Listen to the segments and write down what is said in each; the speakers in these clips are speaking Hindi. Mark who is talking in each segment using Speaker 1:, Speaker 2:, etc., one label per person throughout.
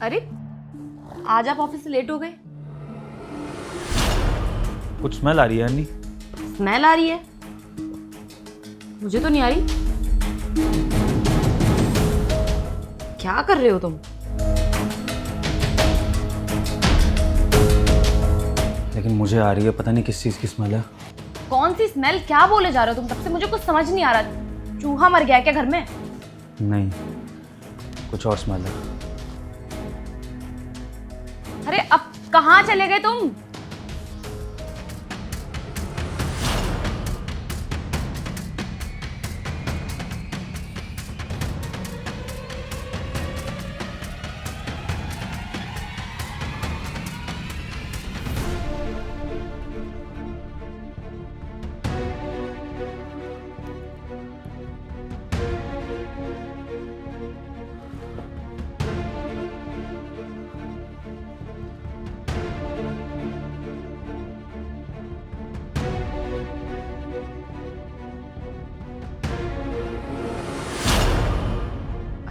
Speaker 1: अरे आज आप ऑफिस से लेट हो गए।
Speaker 2: कुछ स्मेल आ रही है अन्नी।
Speaker 1: स्मेल आ रही है? मुझे तो नहीं आ रही। क्या कर रहे हो तुम?
Speaker 2: लेकिन मुझे आ रही है, पता नहीं किस चीज की स्मेल है।
Speaker 1: कौन सी स्मेल? क्या बोले जा रहे हो तुम? तब से मुझे कुछ समझ नहीं आ रहा। चूहा मर गया क्या घर में?
Speaker 2: नहीं, कुछ और स्मेल है।
Speaker 1: अरे अब कहाँ चले गए तुम?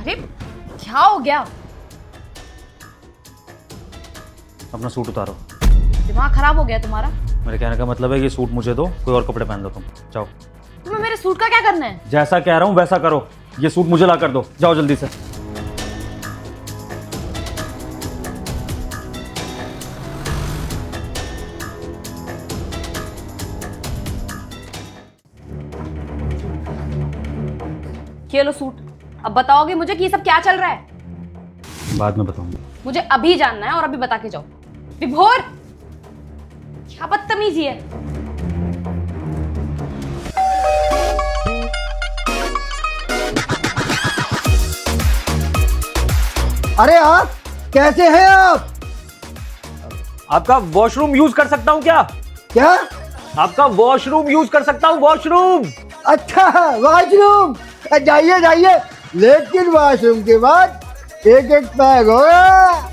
Speaker 1: अरे क्या हो गया?
Speaker 2: अपना सूट उतारो।
Speaker 1: दिमाग खराब हो गया तुम्हारा?
Speaker 2: मेरे कहने का मतलब है ये सूट मुझे दो, कोई और कपड़े पहन लो तुम। जाओ।
Speaker 1: तुम्हें मेरे सूट का क्या करना है?
Speaker 2: जैसा कह रहा हूँ वैसा करो। ये सूट मुझे ला कर दो, जाओ जल्दी से।
Speaker 1: ये लो सूट। अब बताओगे मुझे कि ये सब क्या चल रहा है?
Speaker 2: बाद में बताऊंगा।
Speaker 1: मुझे अभी जानना है और अभी बता के जाओ। विभोर, क्या बदतमीजी है?
Speaker 3: अरे आप कैसे हैं आप?
Speaker 2: आपका वॉशरूम यूज कर सकता हूँ क्या?
Speaker 3: क्या?
Speaker 2: आपका वॉशरूम यूज कर सकता हूँ? वॉशरूम।
Speaker 3: अच्छा, वॉशरूम। जाइए जाइए, लेकिन वॉशरूम के बाद एक एक पैग होगा।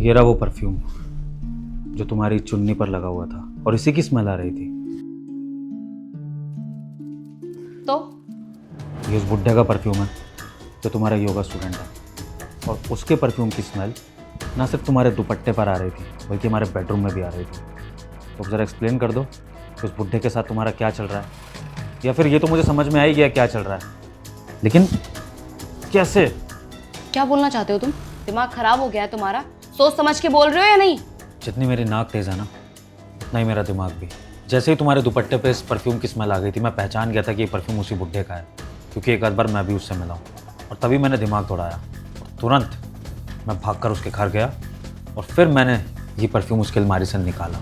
Speaker 2: ये रहा वो परफ्यूम जो तुम्हारी चुन्नी पर लगा हुआ था और इसी की स्मेल आ रही थी।
Speaker 1: तो
Speaker 2: ये उस बुड्ढे का परफ्यूम है जो तुम्हारा योगा स्टूडेंट है, और उसके परफ्यूम की स्मेल ना सिर्फ तुम्हारे दुपट्टे पर आ रही थी बल्कि हमारे बेडरूम में भी आ रही थी। तो ज़रा एक्सप्लेन कर दो कि उस बुड्ढे के साथ तुम्हारा क्या चल रहा है, या फिर ये तो मुझे समझ में आ ही गया क्या चल रहा है, लेकिन कैसे?
Speaker 1: क्या बोलना चाहते हो तुम? दिमाग खराब हो गया है तुम्हारा? सोच समझ के बोल रहे हो या नहीं?
Speaker 2: जितनी मेरी नाक तेज़ है ना, उतना ही मेरा दिमाग भी। जैसे ही तुम्हारे दुपट्टे पे इस परफ्यूम की स्मेल आ गई थी, मैं पहचान गया था कि ये परफ्यूम उसी बुड्ढे का है, क्योंकि एक आध बार मैं भी उससे मिला हूँ। और तभी मैंने दिमाग दौड़ाया, तुरंत मैं भागकर उसके घर गया और फिर मैंने ये परफ्यूम उसकी अलमारी से निकाला।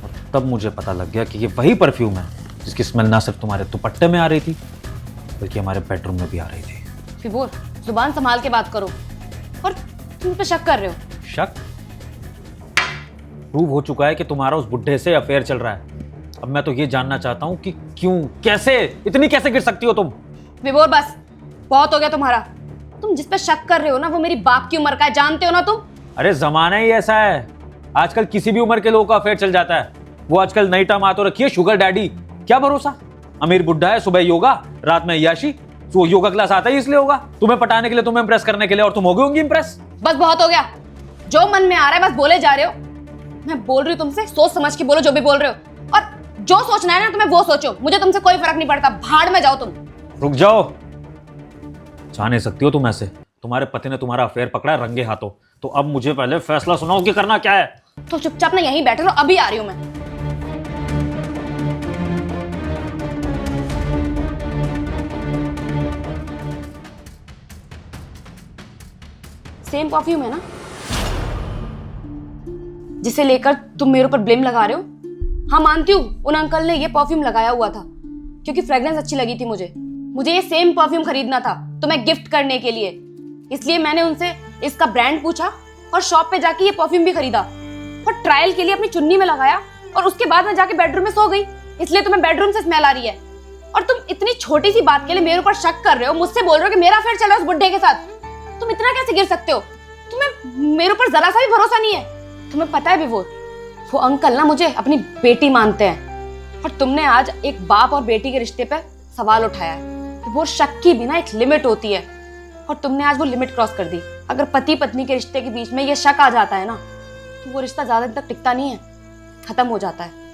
Speaker 2: और तब मुझे पता लग गया कि ये वही परफ्यूम है जिसकी स्मेल ना सिर्फ तुम्हारे दुपट्टे में आ रही थी बल्कि हमारे बेडरूम में भी आ रही थी।
Speaker 1: विभोर, जुबान संभाल के बात करो। और तुम पे शक कर रहे हो?
Speaker 2: शक? प्रूव हो चुका है कि तुम्हारा उस बुड्ढे से अफेयर चल रहा है। अब मैं तो ये जानना चाहता हूँ कि क्यों, कैसे, इतनी कैसे गिर सकती हो तुम?
Speaker 1: विभोर बस, बहुत हो गया तुम्हारा। तुम जिस पे शक कर रहे हो ना, वो मेरी बाप की उम्र का है, जानते हो ना तुम?
Speaker 2: अरे जमाना ही ऐसा है, आजकल किसी भी उम्र के लोगों का अफेयर चल जाता है। वो आजकल नई टर्म आ तो रखी है, शुगर डैडी। क्या भरोसा, अमीर बुड्ढा है, सुबह योगा, रात में अय्याशी। तो योगा क्लास आता ही इसलिए होगा, तुम्हें पटाने के लिए, तुम्हें इंप्रेस करने के लिए, और तुम हो गए होंगी इंप्रेस।
Speaker 1: बस बहुत हो गया, जो मन में आ रहा है बस बोले जा रहे हो। मैं बोल रही हूँ तुमसे, सोच समझ के बोलो जो भी बोल रहे हो, और जो सोचना है ना तुम्हें वो सोचो, मुझे तुमसे कोई फर्क नहीं पड़ता, भाड़ में जाओ तुम।
Speaker 2: रुक जाओ, जा नहीं सकती हो तुम ऐसे। तुम्हारे पति ने तुम्हारा अफेयर पकड़ा है रंगे हाथों, तो अब मुझे पहले फैसला सुनाओ कि करना क्या है।
Speaker 1: तो चुपचाप ना यहीं बैठे रहो, अभी आ रही हूँ मैं। सेम परफ्यूम है ना जिसे लेकर तुम मेरे ऊपर ब्लेम लगा रहे हो? हाँ मानती हूँ, उन अंकल ने ये परफ्यूम लगाया हुआ था क्योंकि फ्रेग्रेंस अच्छी लगी थी मुझे ये सेम परफ्यूम खरीदना था तुम्हें गिफ्ट करने के लिए, इसलिए मैंने उनसे इसका ब्रांड पूछा और शॉप पे जाके ये परफ्यूम भी खरीदा और ट्रायल के लिए अपनी चुन्नी में लगाया, और उसके बाद मैं जाके बेडरूम में सो गई, इसलिए तुम्हें बेडरूम से स्मेल आ रही है। और तुम इतनी छोटी सी बात के लिए मेरे ऊपर शक कर रहे हो, मुझसे बोल रहे हो कि मेरा अफेयर चल रहा है उस बुड्ढे के साथ। तुम इतना कैसे गिर सकते हो? तुम्हें मेरे ऊपर जरा सा भी भरोसा नहीं है? तुम्हें पता है विभोर, वो अंकल ना मुझे अपनी बेटी मानते हैं, और तुमने आज एक बाप और बेटी के रिश्ते पे सवाल उठाया है। वो शक की भी ना एक लिमिट होती है, और तुमने आज वो लिमिट क्रॉस कर दी। अगर पति पत्नी के रिश्ते के बीच में ये शक आ जाता है ना, तो वो रिश्ता ज्यादा दिन तक टिकता नहीं है, खत्म हो जाता है।